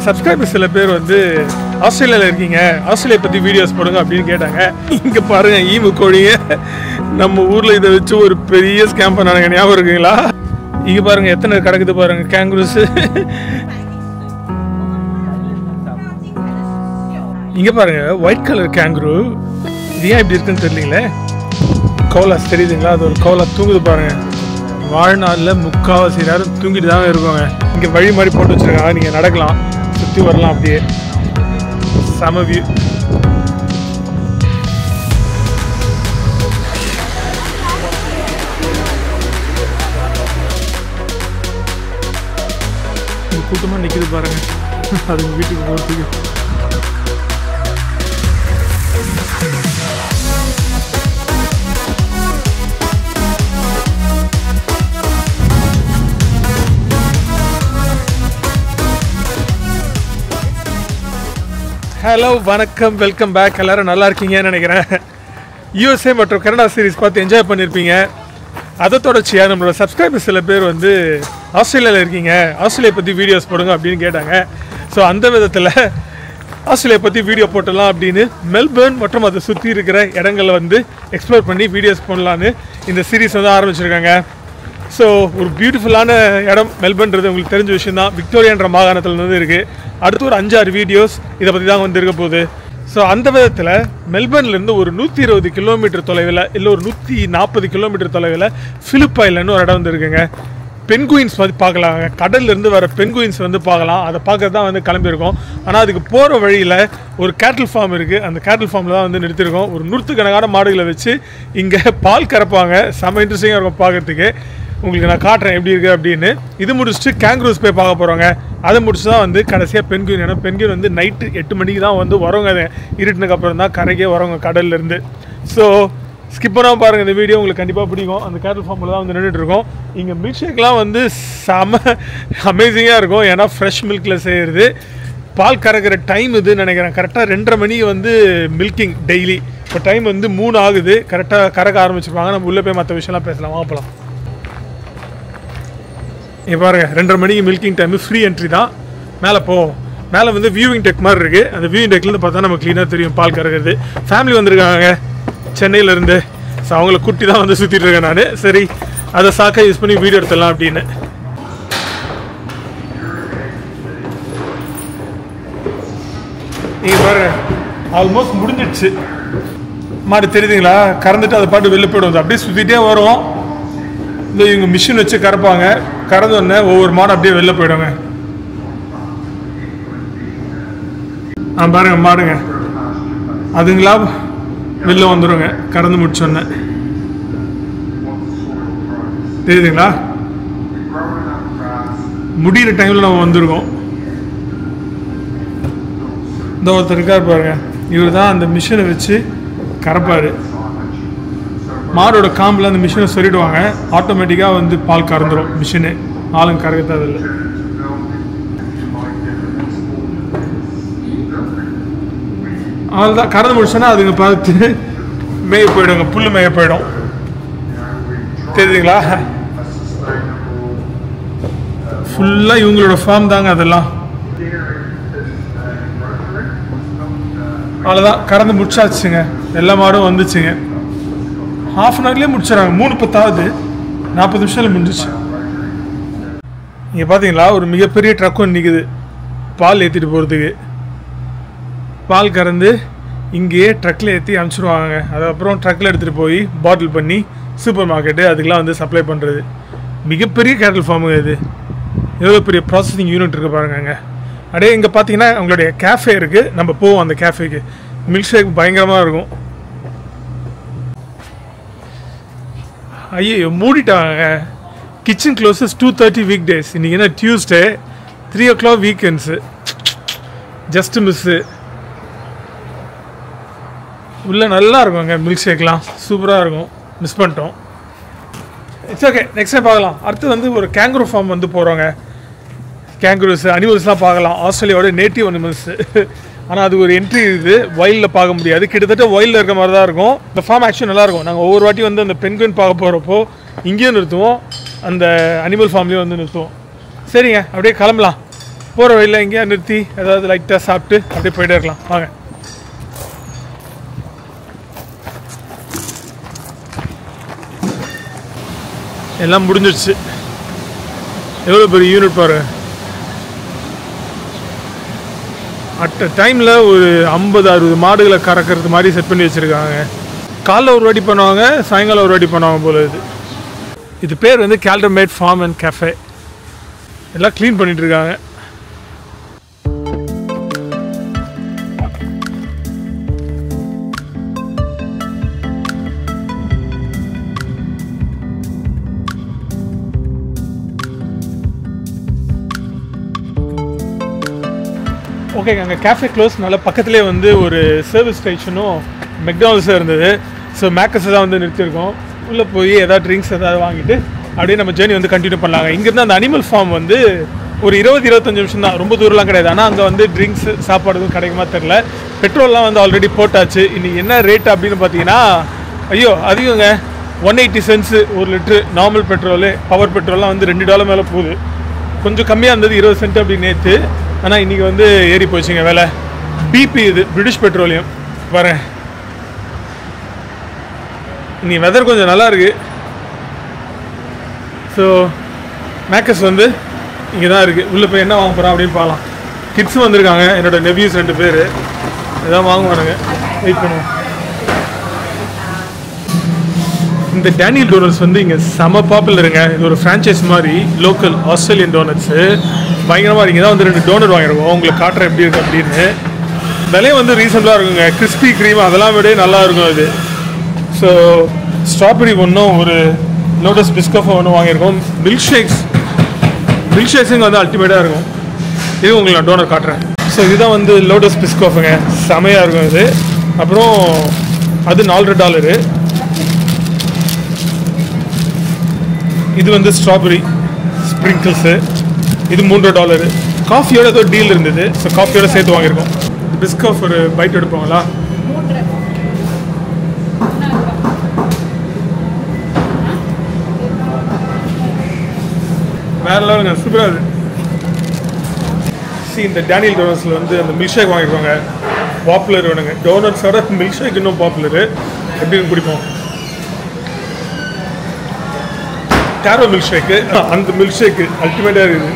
Subscribers சில பேர் வந்து ஆஸ்திரேலியாவில் இருக்கீங்க, ஆஸ்திரேலியா பற்றி வீடியோஸ் போடுங்க அப்படின்னு கேட்டாங்க. இங்கே பாருங்கள், ஈமு கோழிங்க நம்ம ஊரில் இதை வச்சு ஒரு பெரிய ஸ்கேம் பண்ணாங்க, ஞாபகம் இருக்குங்களா? இங்கே பாருங்கள் எத்தனை கிடக்குது பாருங்கள் கேங்குரூஸு. இங்கே பாருங்கள் ஒயிட் கலர் கேங்குரு. இது ஏன் இப்படி இருக்குன்னு தெரியலீங்களே. கோலாஸ் தெரியுதுங்களா? அது ஒரு கோலா தூங்குது பாருங்கள். வாழ்நாளில் முக்கால்வாசி நேரம் தூங்கிட்டு தாங்க இருக்குங்க. இங்கே வழி மாதிரி போட்டு வச்சுருக்காங்க, நீங்கள் நடக்கலாம், சுற்றி வரலாம், அப்படியே செம வியூ. கூட்டமாக நிற்கிது பாருங்க, அது வீட்டுக்கு போகிறதுக்கு. ஹலோ, வணக்கம், வெல்கம் பேக். எல்லோரும் நல்லா இருக்கீங்கன்னு நினைக்கிறேன். யூஎஸ்ஏ மற்றும் கனடா சீரிஸ் பார்த்து என்ஜாய் பண்ணியிருப்பீங்க. அதை தொடர்ச்சியாக நம்மளோட சப்ஸ்கிரைபர்ஸ் சில பேர் வந்து ஆஸ்திரேலியாவில் இருக்கீங்க, ஆஸ்திரேலியா பற்றி வீடியோஸ் போடுங்க அப்படின்னு கேட்டாங்க. ஸோ அந்த விதத்தில் ஆஸ்திரேலியா பற்றி வீடியோ போட்டலாம் அப்படின்னு மெல்பர்ன் மற்றும் அதை சுற்றி இருக்கிற இடங்களில் வந்து எக்ஸ்ப்ளோர் பண்ணி வீடியோஸ் போடலான்னு இந்த சீரீஸ் வந்து ஆரம்பிச்சிருக்காங்க. ஸோ ஒரு பியூட்டிஃபுல்லான இடம் மெல்பர்ன்றது உங்களுக்கு தெரிஞ்ச விஷயம் தான். விக்டோரியான்ற மாகாணத்தில் வந்து இருக்குது. அடுத்து ஒரு 5-6 வீடியோஸ் இதை பற்றி தான் வந்து இருக்க போகுது. ஸோ அந்த விதத்தில் மெல்பர்ன்லேருந்து ஒரு 120 கிலோமீட்டர் தொலைவில், இல்லை ஒரு 140 கிலோமீட்டர் தொலைவில் ஃபிலிப் ஐலண்ட்னு ஒரு இடம் வந்து இருக்குங்க. பென்குயின்ஸ் வந்து பார்க்கலாங்க. கடல்லேருந்து வர பென்குயின்ஸ் வந்து பார்க்கலாம். அதை பார்க்கறது தான் வந்து கிளம்பியிருக்கோம். ஆனால் அதுக்கு போகிற வழியில் ஒரு கேட்டில் ஃபார்ம் இருக்குது. அந்த கேட்டில் ஃபார்மில் தான் வந்து நிறுத்திருக்கோம். ஒரு 100கணக்கான மாடுகளை வச்சு இங்கே பால் கறப்பாங்க. செம்ம இன்ட்ரெஸ்டிங்காக இருக்கும் பார்க்குறதுக்கு. உங்களுக்கு நான் காட்டுறேன் எப்படி இருக்குது அப்படின்னு. இது முடிச்சுட்டு கேங்குரூஸ் போய் பார்க்க போகிறோங்க. அதை முடிச்சு தான் வந்து கடைசியாக பென்குயின். ஏன்னா பென்குயின் வந்து நைட்டு 8 மணிக்கு தான் வந்து வரவங்க. அது இருட்டுனதுக்கப்புறம் தான் கரைக்கே வரவங்க கடல்லேருந்து. ஸோ ஸ்கிப் பண்ணாமல் பாருங்கள், இந்த வீடியோ உங்களுக்கு கண்டிப்பாக பிடிக்கும். அந்த கேட்டில் ஃபார்மில் தான் வந்து நின்றுட்டுருக்கோம். இங்கே மில்க் ஷேக்லாம் வந்து செம அமேசிங்காக இருக்கும். ஏன்னா ஃப்ரெஷ் மில்கில் செய்கிறது. பால் கறக்கிற டைம் இதுன்னு நினைக்கிறேன். கரெக்டாக 2:30 மணி வந்து மில்கிங் டெய்லி. இப்போ டைம் வந்து 3 ஆகுது. கரெக்டாக கறக்க ஆரம்பிச்சிருப்பாங்க. நம்ம உள்ளே போய் மற்ற விஷயம்லாம் பேசலாம், வாங்கலாம். இங்கே பாருங்கள், 2:30 மணிக்கு மில்கிங் டைமு. ஃப்ரீ என்ட்ரி தான். மேலே மேலே வந்து வியூவிங் டெக் மாதிரி இருக்குது. அந்த வியூவிங் டெக்லேருந்து பார்த்தா நம்ம க்ளீனாக தெரியும் பால் கறக்கிறது. ஃபேமிலி வந்திருக்காங்க சென்னையிலேருந்து. ஸோ அவங்கள குட்டி தான் வந்து சுற்றிட்டு இருக்கேன் நான். சரி, அதை சாக்கா யூஸ் பண்ணி வீடியோ எடுத்துடலாம் அப்படின்னு. நீங்கள் பாருங்கள், ஆல்மோஸ்ட் முடிஞ்சிடுச்சு. மாடு தெரியுதுங்களா? கறந்துட்டு அதை பாட்டு வெளில போய்டும். அப்படியே சுற்றிட்டே வரும். இந்த இவங்க மிஷின் வச்சு கறப்பாங்க. கறந்தோடனே ஒவ்வொரு மாடு அப்படியே வெளில போயிடுங்க. பாருங்க மாடுங்க, அதுங்களா வெளில வந்துடுங்க கறந்து முடிச்சோடனே. தெரியுதுங்களா? முடிகிற டைமில் நம்ம வந்துருக்கோம். இந்த ஒருத்தர் இருக்கார் பாருங்க, இவர் தான் அந்த மிஷினை வச்சு கறப்பார். மாடோட காம்பில் அந்த மிஷினை சொல்லிடுவாங்க. ஆட்டோமேட்டிக்காக வந்து பால் கறந்துடும் மிஷினு. ஆளுங்க கறக்க தேவையில்லை. அதுதான் கறந்து முடிச்சோன்னா அதுங்க பார்த்து மேய போயிடுங்க, புல் மேய போயிடும். தெரியுதுங்களா? ஃபுல்லாக இவங்களோட ஃபார்ம் தாங்க அதெல்லாம். அவ்வளோதான், கறந்து முடிச்சாச்சுங்க. எல்லா மாடும் வந்துச்சுங்க. ½ அன் ஹவர்லேயே முடிச்சிடறாங்க. 3:10 40 நிமிஷத்தில் முடிஞ்சிச்சு. இங்கே பார்த்தீங்களா, ஒரு மிகப்பெரிய ட்ரக் ஒன்று நிற்குது பால் ஏற்றிட்டு போகிறதுக்கு. பால் கறந்து இங்கேயே ட்ரக்கில் ஏற்றி அனுப்பிச்சிடுவாங்க. அதுக்கப்புறம் ட்ரக்கில் எடுத்துகிட்டு போய் பாட்டில் பண்ணி சூப்பர் மார்க்கெட்டு அதுக்கெலாம் வந்து சப்ளை பண்ணுறது. மிகப்பெரிய கேட்டில் ஃபார்முங்க இது. எவ்வளோ பெரிய ப்ராசஸிங் யூனிட் இருக்குது பாருங்க. அப்படியே இங்கே பார்த்தீங்கன்னா அவங்களுடைய கேஃபே இருக்குது. நம்ம போவோம் அந்த கேஃபேக்கு. மில்க் ஷேக் பயங்கரமாக இருக்கும். ஐயோ, மூடிட்டாங்க. Kitchen closes 2:30 week days. இன்றைக்கி என்ன Tuesday, 3 o'clock weekends. Just miss. உள்ளே நல்லா இருக்குங்க மில்க் ஷேக்லாம், சூப்பராக இருக்கும். மிஸ் பண்ணிட்டோம். இட்ஸ் ஓகே, நெக்ஸ்ட் டைம் பார்க்கலாம். அடுத்து வந்து ஒரு கேங்குரு ஃபார்ம் வந்து போகிறோங்க. கேங்குருஸ் அனிமல்ஸ்லாம் பார்க்கலாம். ஆஸ்திரேலியாவோட நேட்டிவ் அனிமல்ஸு. ஆனால் அது ஒரு என்ட்ரி இது, வைல்டில் பார்க்க முடியாது. கிட்டத்தட்ட வைல்டில் இருக்க மாதிரி தான் இருக்கும். இந்த ஃபார்ம் ஆக்சுவலி நல்லாயிருக்கும். நாங்கள் ஒவ்வொரு வாட்டி வந்து அந்த பென்குயின் பார்க்க போகிறப்போ இங்கேயும் நிறுத்துவோம், அந்த அனிமல் ஃபார்ம்லேயும் வந்து நிறுத்துவோம். சரிங்க, அப்படியே கிளம்பலாம். போகிற வழியில் எங்கேயா நிறுத்தி ஏதாவது லைட்டாக சாப்பிட்டு அப்படியே போயிட்டே இருக்கலாம். வாங்க. எல்லாம் முடிஞ்சிடுச்சு. எவ்வளோ பெரிய யூனிட் பாரு. அட் டைமில் ஒரு 50-60 மாடுகளை கறக்கிறது மாதிரி செட் பண்ணி வச்சுருக்காங்க. காலைல ஒரு வாட்டி பண்ணுவாங்க, சாயங்காலம் ஒரு வாட்டி பண்ணுவாங்க போல. இது பேர் வந்து கேல்டர்மேட் ஃபார்ம் அண்ட் கேஃபே. எல்லாம் க்ளீன் பண்ணிகிட்ருக்காங்க. ஓகேங்க, அங்கே கேஃபே க்ளோஸ்னால பக்கத்துலேயே வந்து ஒரு சர்வீஸ் ஸ்டேஷனும் மெக்டானல்ஸும் இருந்தது. ஸோ மேக்கஸை தான் வந்து நிறுத்தியிருக்கோம். உள்ளே போய் ஏதாவது ட்ரிங்க்ஸ் ஏதாவது வாங்கிட்டு அப்படியே நம்ம ஜேர்னி வந்து கண்டினியூ பண்ணலாங்க. இங்கேருந்து அந்த அனிமல் ஃபார்ம் வந்து ஒரு 20-25 நிமிஷம் தான், ரொம்ப தூரம்லாம் கிடையாது. ஆனால் அங்கே வந்து ட்ரிங்க்ஸ் சாப்பாடு எதுவும் கிடைக்குமா தெரில. பெட்ரோல்லாம் வந்து ஆல்ரெடி போட்டாச்சு. இன்றைக்கி என்ன ரேட் அப்படின்னு பார்த்தீங்கன்னா, ஐயோ அதிகங்க, 180 cents 1 litre normal petrol. Power பெட்ரோல்லாம் வந்து $2 மேலே போகுது. கொஞ்சம் கம்மியாக இருந்தது 20 cent அப்படி நேற்று. ஆனால் இன்றைக்கி வந்து ஏறி போச்சுங்க விலை. பிபி இது பிரிட்டிஷ் பெட்ரோலியம். வரேன். இன்னைக்கு வெதர் கொஞ்சம் நல்லா இருக்குது. ஸோ மேக்கஸ் வந்து இங்கே தான் இருக்குது. உள்ளே போய் என்ன வாங்க போகிறோம் அப்படின்னு பார்க்கலாம். கிட்ஸும் வந்திருக்காங்க, என்னோடய நெவ்யூஸ் 2 பேர். எதாவது வாங்குவானுங்க, வெயிட் பண்ணுவோம். இந்த டேனியல் டோனட்ஸ் வந்து இங்கே செம பாப்புலருங்க. இது ஒரு ஃப்ரான்ச்சைஸ் மாதிரி, லோக்கல் ஆஸ்திரேலியன் டோனட்ஸு. பயங்கரமாக இங்கே தான் வந்து 2 டோனட் வாங்கிருக்கோம். உங்களுக்கு காட்டுறேன் எப்படி இருக்குது அப்படின்னு. விலையும் வந்து ரீசனபிளாக இருக்குங்க. கிறிஸ்பி க்ரீம் அதெல்லாம் விட நல்லா இருக்கும் அது. ஸோ ஸ்ட்ராபெரி ஒன்றும், ஒரு லோட்டஸ் பிஸ்கஃபோ ஒன்றும் வாங்கியிருக்கோம். மில்க் ஷேக்ஸுங்க வந்து அல்டிமேட்டாக இருக்கும். இது உங்களுக்கு நான் டோனட் காட்டுறேன். ஸோ இதுதான் வந்து லோட்டஸ் பிஸ்கஃபுங்க, செமையாக இருக்கும் இது. அப்புறம் அது $4. இது வந்து ஸ்ட்ராபெரி ஸ்ப்ரிங்கிள்ஸு, இது $3. காஃபியோட ஏதோ டீல் இருந்தது, ஸோ காஃபியோட சேர்த்து வாங்கியிருக்கோம். பிஸ்கஃப் ஒரு பைட் எடுப்பாங்களா? வேற லெவலுங்க, சூப்பராக இருக்குது. இந்த டேனியல் டோனட்ஸில் வந்து அந்த மில்க் ஷேக் வாங்கியிருக்கோங்க. பாப்புலர் வேணுங்க. டோனட்ஸோட மில்க் ஷேக் இன்னும் பாப்புலரு. எப்படின்னு குடிப்போம். கேரோ மில்க் ஷேக்கு, அந்த மில்க் ஷேக்கு அல்டிமேட்டாக இருக்குது.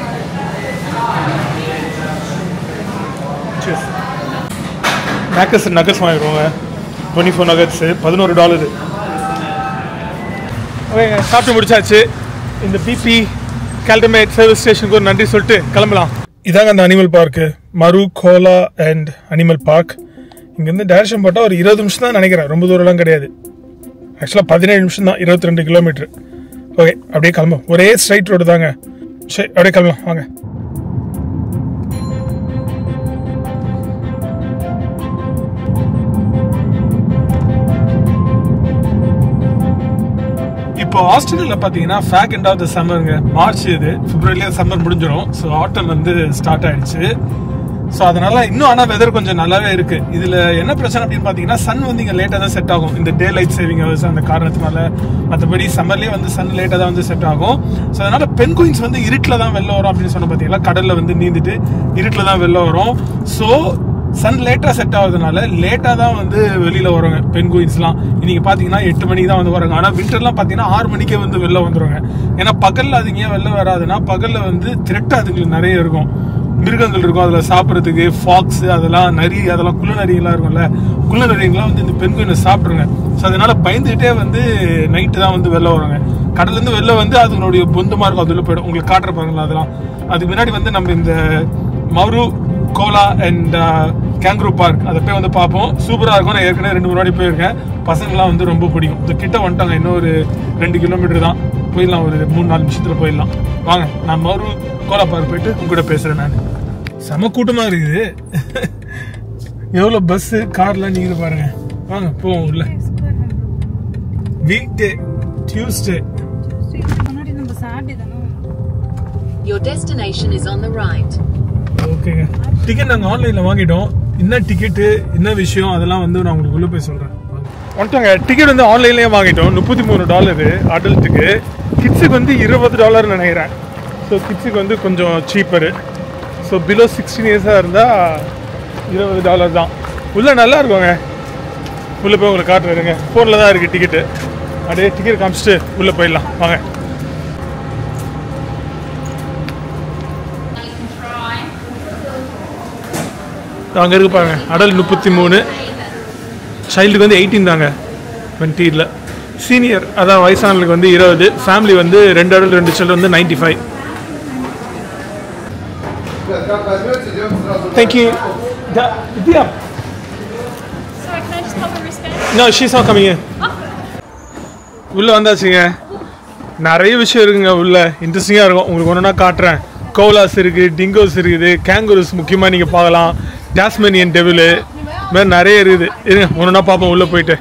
மேக்கஸ் நகட்ஸ் வாங்கிருக்கோங்க. 24 நகட்ஸு $11. ஓகேங்க, சாப்பிட்டு முடிச்சாச்சு. இந்த பிபி கேல்டர்மேட் சர்வீஸ் ஸ்டேஷனுக்கு ஒரு நன்றி சொல்லிட்டு கிளம்பலாம். இதாங்க அந்த அனிமல் பார்க்கு, மரு கோலா அண்ட் அனிமல் பார்க். இங்கேருந்து டைரக்ஷன் போட்டால் ஒரு 20 நிமிஷம் தான் நினைக்கிறேன், ரொம்ப தூரம்லாம் கிடையாது. ஆக்சுவலாக 17 நிமிஷம் தான், 22 கிலோமீட்டர். ஓகே, அப்படியே கிளம்பும். ஒரே ஸ்ட்ரைட் ரோடு தாங்க. சரி, அப்படியே கிளம்பலாம் வாங்க. இப்போ ஆஸ்திரேலியாவில் பார்த்தீங்கன்னா ஃபேக் எண்ட் ஆஃப் த சம்மருங்க. மார்ச், இது பிப்ரவரியிலே சம்மர் முடிஞ்சிடும். ஸோ ஆட்டம் வந்து ஸ்டார்ட் ஆயிடுச்சு. ஸோ அதனால இன்னும் ஆனால் வெதர் கொஞ்சம் நல்லாவே இருக்கு. இதில் என்ன பிரச்சனை அப்படின்னு பார்த்தீங்கன்னா, சன் வந்து இங்கே லேட்டாக தான் செட் ஆகும். இந்த டே லைட் சேவிங் ஹவர்ஸ் அந்த காரணத்தினால. மற்றபடி சம்மர்லேயே வந்து சன் லேட்டாக தான் வந்து செட் ஆகும். ஸோ அதனால பென்குயின்ஸ் வந்து இருட்டில் தான் வெளில வரும் அப்படின்னு சொன்ன பார்த்தீங்களா. கடலில் வந்து நீந்திட்டு இருட்டில் தான் வெளில வரும். ஸோ சன் லேட்டாக செட் ஆகுறதுனால லேட்டாக தான் வந்து வெளியில் வருவாங்க பென்குயின்ஸ்லாம். இன்னைக்கு பார்த்தீங்கன்னா 8 மணிக்கு தான் வந்து வராங்க. ஆனால் வின்டர்லாம் பார்த்தீங்கன்னா 6 மணிக்கே வந்து வெளில வந்துடுவாங்க. ஏன்னா பகலில் அதுங்க ஏன் வெளில வராதுன்னா, பகலில் வந்து திரட்டு அதுங்களுக்கு நிறைய இருக்கும், மிருகங்கள் இருக்கும். அதில் சாப்பிட்றதுக்கு ஃபாக்ஸு, அதெல்லாம் நரி, அதெல்லாம் குள்ளநரியெல்லாம் இருக்கும்ல, குள்ளநரியெல்லாம் வந்து இந்த பென்குயினை சாப்பிட்ருங்க. ஸோ அதனால பயந்துகிட்டே வந்து நைட்டு தான் வந்து வெளில வருவாங்க. கடல்லேருந்து வெளில வந்து அதனுடைய பொந்தமாக இருக்கும், அதில் போய்டும். உங்களுக்கு காட்டுற பாருங்களா அதெல்லாம். அதுக்கு முன்னாடி வந்து நம்ம இந்த மரு கோலா அண்ட் கேங்க்ரூ பார்க் அதை போய் வந்து பார்ப்போம். சூப்பராக இருக்கும். நான் ஏற்கனவே 2 முன்னாடி போயிருக்கேன். பசங்களாம் வந்து ரொம்ப பிடிக்கும். இந்த கிட்ட வந்துட்டாங்க, இன்னும் ஒரு 2 கிலோமீட்டர் தான், போயிடலாம். ஒரு 3-4 நிமிஷத்தில் போயிடலாம். வாங்க, நான் மறு கோலா பார்க் போயிட்டு உங்ககிட்ட பேசுகிறேன். நான் செம கூட்டமாக இருக்குது. எவ்வளோ பஸ்ஸு கார்லாம் நீங்க பாருங்க. வாங்க போவோம் உள்ள. Week day Tuesday. Your destination is on the right. ஓகேங்க, டிக்கெட் நாங்கள் ஆன்லைனில் வாங்கிட்டோம். என்ன டிக்கெட்டு, என்ன விஷயம், அதெல்லாம் வந்து நான் உங்களுக்கு உள்ளே போய் சொல்கிறேன். வந்துட்டாங்க. டிக்கெட் வந்து ஆன்லைன்லேயே வாங்கிட்டோம். $33 அடல்ட்டுக்கு. கிட்ஸுக்கு வந்து $20 நினைக்கிறேன். ஸோ கிட்ஸுக்கு வந்து கொஞ்சம் சீப்பரு. ஸோ ஸோ பிலோ 16 இயர்ஸாக இருந்தால் $20 தான். உள்ளே நல்லா இருக்குங்க. உள்ளே போய் உங்களுக்கு காட்டுறேங்க. ஃபோனில் தான் இருக்குது டிக்கெட்டு. அப்படியே டிக்கெட் காமிச்சிட்டு உள்ளே போயிடலாம் வாங்க. அங்கே இருக்கு பாருங்க. அடல் 33, சைல்டுக்கு வந்து 18 தாங்க. 20 இல்லை. சீனியர் அதான் வயசானவங்களுக்கு வந்து 20, ஃபேமிலி வந்து 2 adult 2 children வந்து 95. Thank you. Vidya. Sorry, can I just pop a wristband? No, she's not coming in. உள்ளே வந்தாச்சுங்க. நிறைய விஷயம் இருக்குங்க உள்ள. இன்ட்ரெஸ்டிங்காக இருக்கும். உங்களுக்கு ஒன்றுனா காட்டுறேன். கோலாஸ் இருக்குது, டிங்கோஸ் இருக்குது, கேங்குரூஸ் முக்கியமாக நீங்கள் பார்க்கலாம், டாஸ்மேனியன் டெவிலு, இது மாதிரி நிறைய இருக்குது. இருங்க ஒன்றுனா பார்ப்போம் உள்ளே போயிட்டு.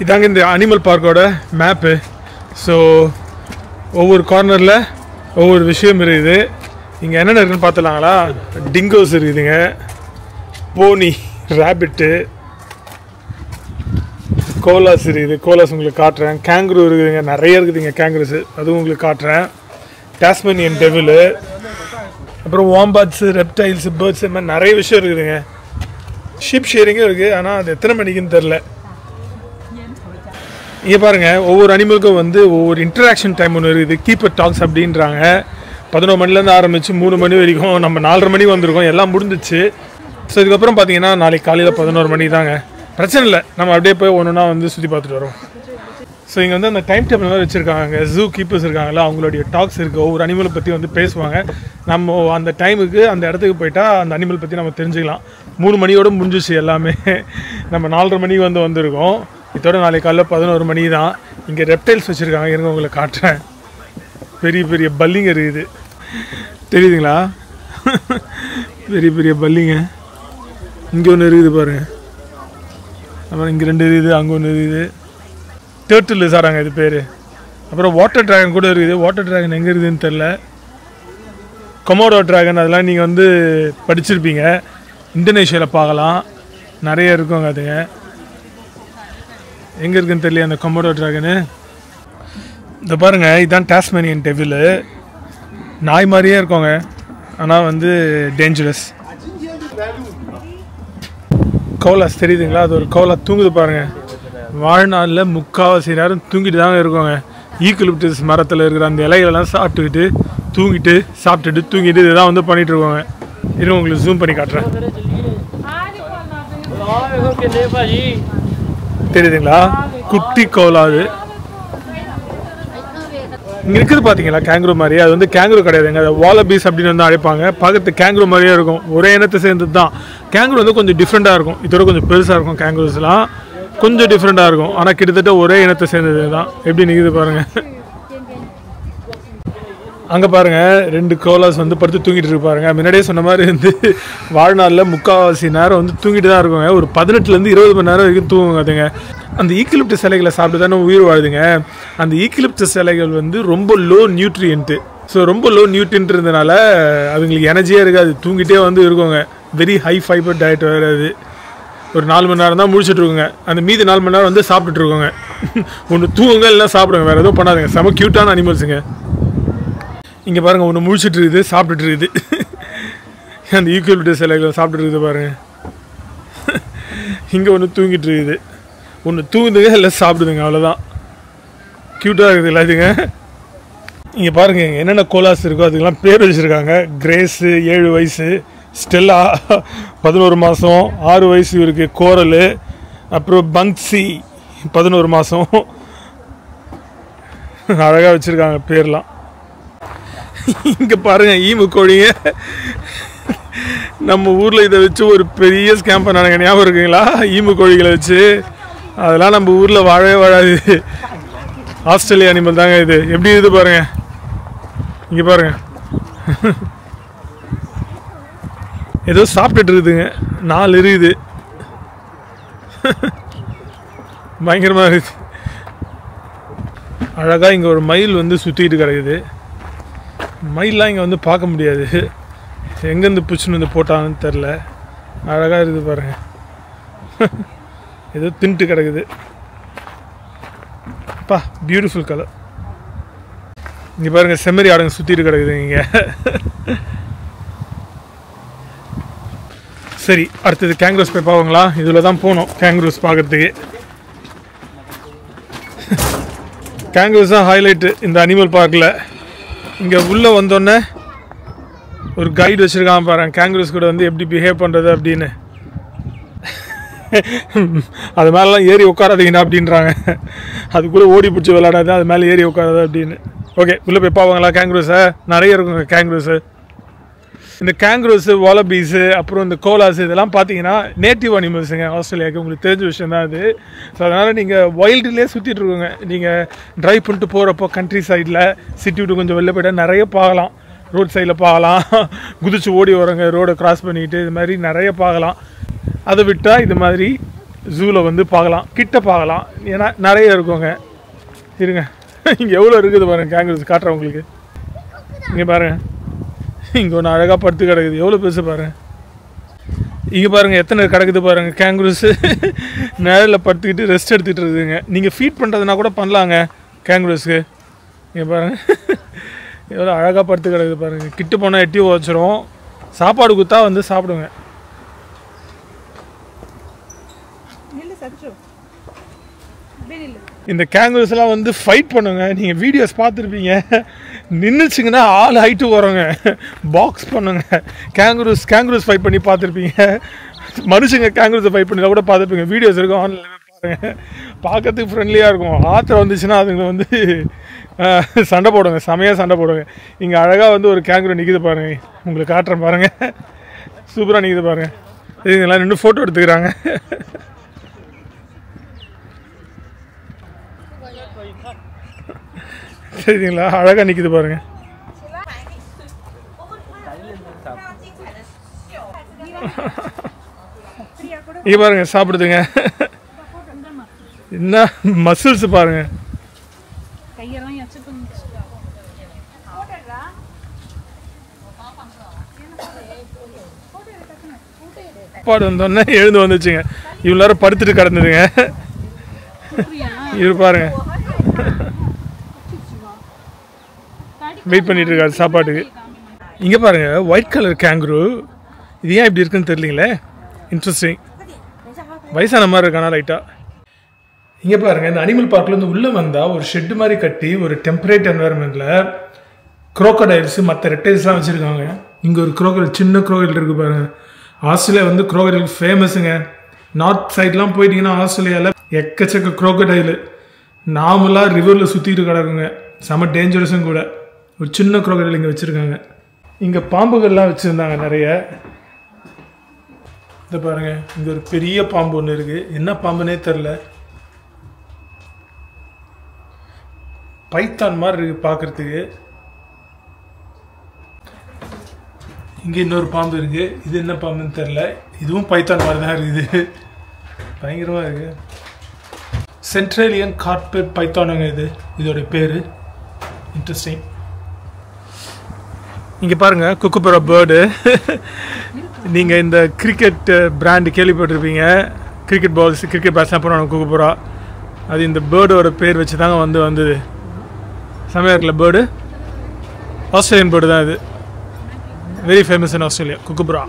இதாங்க இந்த அனிமல் பார்க்கோட மேப்பு. ஸோ ஒவ்வொரு கார்னரில் ஒவ்வொரு விஷயம் இருக்குது. இங்கே என்னென்ன இருக்குதுன்னு பார்த்துலாங்களா? டிங்கோஸ் இருக்குதுங்க, போனி, ரேபிட்டு, கோலாஸ் இருக்குது. கோலாஸ் உங்களுக்கு காட்டுறேன். கேங்குரு இருக்குதுங்க, நிறைய இருக்குதுங்க கேங்குருஸு, அதுவும் உங்களுக்கு காட்டுறேன். டாஸ்மேனியன் டெவிலு, அப்புறம் வாம்பாட்ஸு, ரெப்டைல்ஸு, பேர்ட்ஸ், இது மாதிரி நிறைய விஷயம் இருக்குதுங்க. ஷிப் ஷேரிங்கும் இருக்குது, ஆனால் அது எத்தனை மணிக்குன்னு தெரில. இங்கே பாருங்கள், ஒவ்வொரு அனிமலுக்கும் வந்து ஒவ்வொரு இன்டராக்ஷன் டைம் ஒன்று இருக்குது. கீப்பர் டாக்ஸ் அப்படின்றாங்க. 11 மணிலேருந்து ஆரம்பித்து 3 மணி வரைக்கும். நம்ம 4:30 மணிக்கு வந்திருக்கோம், எல்லாம் முடிஞ்சிச்சு. ஸோ இதுக்கப்புறம் பார்த்தீங்கன்னா நாளைக்கு காலையில் 11 மணி தாங்க. பிரச்சனை இல்லை, நம்ம அப்படியே போய் ஒன்றுனா வந்து சுற்றி பார்த்துட்டு வரோம். ஸோ இங்கே வந்து அந்த டைம் டேபிள் மாதிரி வச்சுருக்காங்க. ஜூ கீப்பர்ஸ் இருக்காங்களா, அவங்களுடைய டாக்ஸ் இருக்குது. ஒவ்வொரு அனிமலை பற்றி வந்து பேசுவாங்க. நம்ம அந்த டைமுக்கு அந்த இடத்துக்கு போயிட்டால் அந்த அனிமல் பற்றி நம்ம தெரிஞ்சுக்கலாம். 3 மணியோடு முடிஞ்சிச்சு எல்லாமே. நம்ம 4:30 மணிக்கு வந்திருக்கோம். இதோட நாளைக்கு காலையில் 11 மணி தான். இங்கே ரெப்டைல்ஸ் வச்சுருக்காங்க. இருங்க உங்களை காட்டுறேன். பெரிய பெரிய பல்லிங்க இருக்குது, தெரியுதுங்களா? பெரிய பெரிய பல்லிங்க. இங்கே ஒன்று இருக்குது பாருங்கள். அப்புறம் இங்கே 2 இருக்குது, அங்கே ஒன்று இருக்குது. டேர்ட்டில் சாராங்க இது பேர். அப்புறம் வாட்டர் ட்ராகன் கூட இருக்குது. வாட்டர் ட்ராகன் எங்கே இருக்குதுன்னு தெரில. கொமோடோ ட்ராகன் அதெல்லாம் நீங்கள் வந்து படிச்சிருப்பீங்க. இந்தோனேஷியாவில் பார்க்கலாம், நிறைய இருக்குங்க. அதுங்க எங்கே இருக்குன்னு தெரியல அந்த கொமோடோ ட்ராகனு. இந்த பாருங்கள், இதுதான் டாஸ்மேனியன் டெவிலு. நாய் மாதிரியே இருக்கோங்க, ஆனால் வந்து டேஞ்சரஸ். கோலாஸ் தெரியுதுங்களா? அது ஒரு கோலா தூங்குது பாருங்கள். வாழ்நாளில் 3/4 நேரம் தூங்கிட்டு தாங்க இருக்கோங்க. ஈக்குலிப்டஸ் மரத்தில் இருக்கிற அந்த இலைகளெல்லாம் சாப்பிட்டுக்கிட்டு தூங்கிட்டு சாப்பிட்டுட்டு தூங்கிட்டு இதுதான் வந்து பண்ணிகிட்டு இருக்கோங்க. இது உங்களுக்கு ஜூம் பண்ணி காட்டுறேன். தெரியுதுங்களா? குட்டி கோலாது இங்கே இருக்குது பார்த்தீங்களா? கேங்குரு மாதிரி. அது வந்து கேங்குரு கிடையாதுங்க, அது வாலபீஸ் அப்படின்னு வந்து அழைப்பாங்க. பார்க்கறது கேங்குரு மாதிரியே இருக்கும், ஒரே இனத்தை சேர்ந்தது தான். கேங்குரு வந்து கொஞ்சம் டிஃப்ரெண்ட்டாக இருக்கும். இதோட கொஞ்சம் பெருசாக இருக்கும். கேங்குருஸ்லாம் கொஞ்சம் டிஃப்ரெண்ட்டாக இருக்கும், ஆனால் கிட்டத்தட்ட ஒரே இனத்தை சேர்ந்தது தான். எப்படி நிற்குது பாருங்கள். அங்கே பாருங்கள், 2 கோலாஸ் வந்து படுத்து தூங்கிட்டு இருப்பாருங்க. முன்னாடியே சொன்ன மாதிரி வந்து வாழ்நாளில் 3/4 நேரம் வந்து தூங்கிட்டு தான் இருக்குங்க. ஒரு 18 to 20 மணி நேரம் வரைக்கும் தூங்குங்க. அதுங்க அந்த ஈக்குலிப்டஸ் இலைகளை சாப்பிட்டு தானே உயிர் வாழுதுங்க. அந்த ஈக்குலிப்டஸ் இலைகள் வந்து ரொம்ப லோ நியூட்ரியன்ட்டு. ஸோ ரொம்ப லோ நியூட்ரியன்ட் இருந்ததுனால அதுங்களுக்கு எனர்ஜியே இருக்காது, தூங்கிட்டே வந்து இருக்குங்க. வெரி ஹை ஃபைபர் டயட் வேறு. அது ஒரு 4 மணி நேரம் தான் முடிச்சுட்ருக்குங்க. அந்த மீதி 4 மணி நேரம் வந்து சாப்பிட்டுட்ருக்கோங்க. ஒன்று தூங்குங்க இல்லைனா சாப்பிடுங்க, வேறு எதுவும் பண்ணாதுங்க. செம க்யூட்டான அனிமல்ஸுங்க. இங்கே பாருங்கள், ஒன்று முழிச்சிட்டு இருக்குது, சாப்பிட்டுட்டு இருக்குது. அந்த ஈக்குவலிட்டி சிலைகள் சாப்பிட்டுட்டு இருக்குது பாருங்கள். இங்கே ஒன்று தூங்கிட்டு இருக்குது, ஒன்று தூங்குதுங்க இல்லை சாப்பிடுதுங்க, அவ்வளோதான். க்யூட்டாக இருக்குது எல்லாத்துங்க. இங்கே பாருங்கள், என்னென்ன கோலாஸ் இருக்கோ அதுக்கெல்லாம் பேர் வச்சுருக்காங்க. கிரேஸு 7 வயசு, ஸ்டெல்லா 11 மாதம், 6 வயசு இருக்குது, கோரலு, அப்புறம் பங்க்ஸி 11 மாதம். அழகாக வச்சுருக்காங்க பேர்லாம். இங்கே பாருங்கள், ஈமு கோழிங்க. நம்ம ஊரில் இதை வச்சு ஒரு பெரிய ஸ்கேம் பண்ணானுங்க, ஞாபகம் இருக்குங்களா? ஈமு கோழிகளை வச்சு. அதெல்லாம் நம்ம ஊரில் வாழவே வாழாது. ஆஸ்திரேலியா அனிமல் தாங்க இது. எப்படி இது பாருங்கள், இங்கே பாருங்கள். ஏதோ சாப்பிட்டுட்டு இருக்குதுங்க, 4 இருக்குது. பயங்கரமாக இருக்குது. அழகாக இங்கே ஒரு மயில் வந்து சுற்றிக்கிட்டு கிடக்குது. மயிலெலாம் இங்கே வந்து பார்க்க முடியாது, எங்கேருந்து பிடிச்சின்னு வந்து போட்டாங்கன்னு தெரில. அழகாக இருக்குது பாருங்கள். ஏதோ தின்ட்டு கிடக்குது. பா பியூட்டிஃபுல் கலர். இங்கே பாருங்கள் செம்மறி ஆடுங்க சுற்றிட்டு கிடக்குது இங்கே. சரி, அடுத்தது கேங்க்ரூஸ் போய் பார்ப்பாங்களா? இதில் தான் போனோம் கேங்க்ரூஸ் பார்க்குறதுக்கு. கேங்க்ரூஸ் தான் ஹைலைட்டு இந்த அனிமல் பார்க்கில். இங்கே உள்ளே வந்தோடனே ஒரு கைடு வச்சுருக்கான் பாருங்க, கேங்க்ரூஸ் கூட வந்து எப்படி பிஹேவ் பண்ணுறது அப்படின்னு. அது மேலெலாம் ஏறி உட்காராதீங்கண்ணா அப்படின்றாங்க. அதுக்குள்ளே ஓடி பிடிச்சி விளையாடாது, அது மேலே ஏறி உட்காராது அப்படின்னு. ஓகே, உள்ளே போய் பார்ப்பாங்களா கேங்க்ரூஸை? நிறைய இருக்குங்க கேங்க்ரூஸு. இந்த கேங்க்ரூஸு, வாலபீஸு, அப்புறம் இந்த கோலாஸு இதெல்லாம் பார்த்தீங்கன்னா நேட்டிவ் அனிமல்ஸுங்க ஆஸ்திரேலியாவுக்கு. உங்களுக்கு தெரிஞ்ச விஷயம் தான் அது. ஸோ அதனால் நீங்கள் வைல்டுலேயே சுற்றிட்டு இருக்கோங்க. நீங்கள் ட்ரைவ் பண்ணிட்டு போகிறப்போ கண்ட்ரி சைடில், சிட்டி விட்டு கொஞ்சம் வெளில போய்ட்டால் நிறைய பார்க்கலாம். ரோட் சைடில் பார்க்கலாம், குதிச்சு ஓடி வரவங்க ரோடை கிராஸ் பண்ணிக்கிட்டு, இது மாதிரி நிறைய பார்க்கலாம். அதை விட்டால் இது மாதிரி ஜூவில் வந்து பார்க்கலாம், கிட்ட பார்க்கலாம். ஏன்னா நிறைய இருக்குங்க. இருங்க, இங்கே எவ்வளோ இருக்குது பாருங்கள் கேங்க்ரூஸ் காட்டுறேன் உங்களுக்கு. இங்கே பாருங்கள், இங்கே ஒன்று அழகாக படுத்து கிடக்குது, எவ்வளோ பெருசு பாருங்கள். இங்கே பாருங்கள் எத்தனை கிடக்குது பாருங்கள் கேங்க்ரூஸு. நிழலில் படுத்துக்கிட்டு ரெஸ்ட் எடுத்துகிட்டு இருக்குதுங்க. நீங்கள் ஃபீட் பண்ணுறதுனா கூட பண்ணலாங்க கேங்க்ரூஸ்க்கு. இங்கே பாருங்கள் எவ்வளோ அழகாக படுத்து கிடக்குது பாருங்கள். கிட்ட போனால் எட்டி வச்சிரும். சாப்பாடு கொடுத்தா வந்து சாப்பிடுங்க. இந்த கேங்க்ரூஸ்லாம் வந்து ஃபைட் பண்ணுங்க. நீங்கள் வீடியோஸ் பார்த்துருப்பீங்க, நின்றுச்சிங்கன்னா ஆள் ஹைட்டு வரோங்க, பாக்ஸ் பண்ணுங்க. கேங்க்ரூஸ் ஃபைட் பண்ணி பார்த்துருப்பீங்க. மனுஷங்க கேங்க்ரூஸை ஃபைட் பண்ணி கூட பார்த்துருப்பீங்க. வீடியோஸ் இருக்கும், ஆன்லைனில் பாருங்கள். பார்க்கறதுக்கு ஃப்ரெண்ட்லியாக இருக்கும். ஆத்திரம் வந்துச்சுன்னா அதுங்களை வந்து சண்டை போடுங்க, செமையாக சண்டை போடுங்க. இங்கே அழகாக வந்து ஒரு கேங்க்ரூ நிற்கிது பாருங்கள், உங்களுக்கு காட்டுறேன் பாருங்கள். சூப்பராக நிற்கிது பாருங்கள். இதுங்கெல்லாம் நின்று ஃபோட்டோ எடுத்துக்கிறாங்க. சரிங்களா, அழகாக நிற்கிது பாருங்க. இங்கே பாருங்க சாப்பிடுதுங்க. என்ன மசில்ஸ் பாருங்க. சாப்பாடு வந்தோடனே எழுந்து வந்துச்சுங்க. இவ்வளோ நேரம் படுத்துட்டு கிடந்ததுங்க. இது பாருங்க, வெயிட் பண்ணிட்டு இருக்காரு சாப்பாட்டுக்கு. இங்கே பாருங்க ஒயிட் கலர் கேங்க்ரூ. இது ஏன் இப்படி இருக்குன்னு தெரியலீங்களே, இன்ட்ரெஸ்டிங். வயசான மாதிரி இருக்கானா லைட்டாக. இங்கே பாருங்கள், இந்த அனிமல் பார்க்லேருந்து உள்ளே வந்தால் ஒரு ஷெட்டு மாதிரி கட்டி ஒரு டெம்பரேட் என்வரன்மெண்ட்டில் க்ரோக்கடைல்ஸு மற்ற ரெட்டைல்ஸ்லாம் வச்சுருக்காங்க. இங்கே ஒரு க்ரோக்கடைல், சின்ன க்ரோக்கடைல் இருக்குது பாருங்கள். ஆஸ்திரேலியா வந்து க்ரோக்கடைல் ஃபேமஸுங்க. நார்த் சைட்லாம் போயிட்டீங்கன்னா ஆஸ்திரேலியாவில் எக்கச்சக்க க்ரோக்கடைலு நார்மலாக ரிவரில் சுற்றிட்டு கிடக்குங்க. செம டேஞ்சரஸும் கூட. ஒரு சின்ன க்ரோக்கடைல் இங்கே வச்சுருக்காங்க. இங்கே பாம்புகள்லாம் வச்சுருந்தாங்க நிறைய. இதை பாருங்கள், இங்கே ஒரு பெரிய பாம்பு ஒன்று இருக்குது. என்ன பாம்புனே தெரில, பைத்தான் மாதிரி இருக்குது பார்க்குறதுக்கு. இங்கே இன்னொரு பாம்பு இருக்குது. இது என்ன பாம்புன்னு தெரில, இதுவும் பைத்தான் மாதிரி தான் இருக்குது. பயங்கரமாக இருக்குது. சென்ட்ரேலியன் கார்பெட் பைத்தானுங்க இதோடைய பேர். இன்ட்ரெஸ்டிங். இங்கே பாருங்கள் குக்குபுரா பேர்டு. நீங்கள் இந்த கிரிக்கெட் பிராண்டு கேள்விப்பட்டிருப்பீங்க. கிரிக்கெட் பால்ஸ், கிரிக்கெட் பேட்ஸ்லாம் போடுவாங்க குக்குபுரா. அது இந்த பேர்டோட பேர் வச்சு தாங்க வந்தது. செமையாக இருக்குல்ல பேர்டு. ஆஸ்திரேலியன் பேர்டு தான் இது. Very famous in Australia, kookaburra.